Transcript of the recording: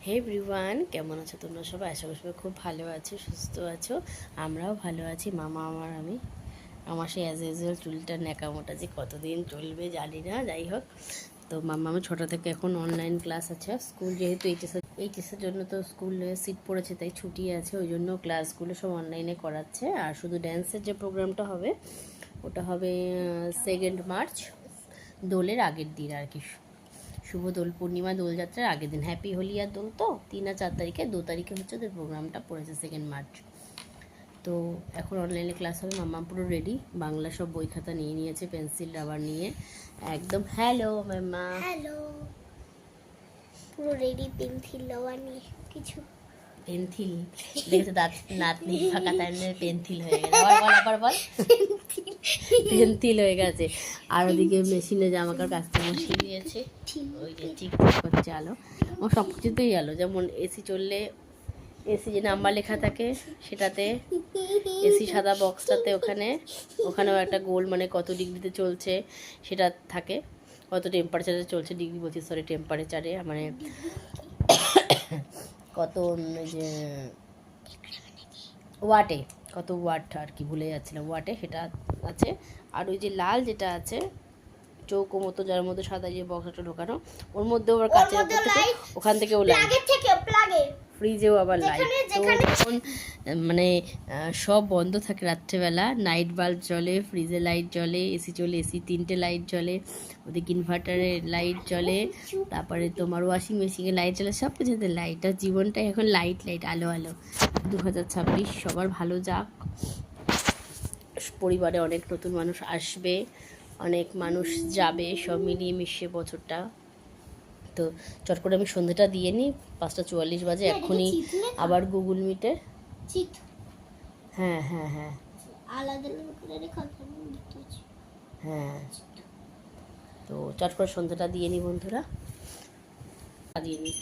হে everyone, কেমন আছো তোমরা সবাই? আশা করি সবাই খুব ভালো আছো, সুস্থ আছো। আমরাও ভালো আছি। মামা আমার সেই অ্যাজ ইউজুয়াল চুলটা ন্যাকামোটা যে কতদিন চলবে জানি না। যাই হোক, তো মামা আমার ছোটো থেকে এখন অনলাইন ক্লাস আছে। স্কুল যেহেতু এইচএসের জন্য তো স্কুলে সিট পড়েছে, তাই ছুটি আছে, ওই জন্য ক্লাসগুলো সব অনলাইনে করাচ্ছে। আর শুধু ড্যান্সের যে প্রোগ্রামটা হবে ওটা হবে 2 মার্চ, দোলের আগের দিন আর কি। শুভ দোল পূর্ণিমা, দোলযাত্রার আগের দিন। হ্যাপি হোলি আর দোল তো 3 আর 4 তারিখে, 2 তারিখে হচ্ছে ওদের প্রোগ্রামটা পড়েছে 2 মার্চ। তো এখন অনলাইনে ক্লাস হবে। মাম্মা পুরো রেডি, বাংলা সব বই খাতা নিয়ে নিয়েছে, পেন্সিল রাবার নিয়ে একদম। হ্যালো মাম্মা। হ্যালো, পুরো রেডি পেন্সিল রাবার নিয়ে কিছু পেন্সিল দেখেছো, দাঁত নাতনি ফাঁকা তাই পেন্সিল হয়ে গেছে। আবার বল পেন্সিল হয়ে গেছে। আর ওদিকে মেশিনে জামা কাপড় কাচতে বসিয়ে দিয়েছে। ওই যে চিক করছে আলো, ও সব কিছুতেই আলো। যেমন এসি চললে এসি যে নাম্বার লেখা থাকে সেটাতে, এসি সাদা বক্সটাতে ওখানেও একটা গোল, মানে কত ডিগ্রিতে চলছে সেটা থাকে, কত টেম্পারেচারে চলছে, ডিগ্রি বলছি সরি, টেম্পারেচারে মানে কত যে ওয়াটে, কত ওয়াট আর কি, ভুলে যাচ্ছিলাম, ওয়াটে সেটা আছে। আর ওই যে লাল যেটা আছে চৌকো মতো, যার মধ্যে সাদা যে বক্সটা ঢোকানো, ওর মধ্যেও আবার কাচের উপর থেকে ওখান থেকে ও লাইট, ফ্রিজেও আবার লাইট। তো তখন মানে সব বন্ধ থাকে রাত্রেবেলা, নাইট বাল্ব জ্বলে, ফ্রিজে লাইট জ্বলে, এসি চলে, এসি 3টে লাইট জ্বলে, ওদিকে ইনভার্টারে লাইট জ্বলে, তারপরে তোমার ওয়াশিং মেশিনে লাইট জ্বলে, সব কিছুতে লাইট। আর জীবনটাই এখন লাইট আলো আলো। 2026 সবার ভালো যাক। পরিবারে অনেক নতুন মানুষ আসবে, অনেক মানুষ যাবে, সব মিলিয়ে মিশিয়ে বছরটা। তো চট করে আমি সন্ধ্যেটা দিয়ে নিই, 5:44 বাজে। এক্ষুনি আবার গুগল মিটে। হ্যাঁ হ্যাঁ হ্যাঁ হ্যাঁ, তো চট করে সন্ধ্যাটা দিয়ে নিই বন্ধুরা, দিয়ে নিই।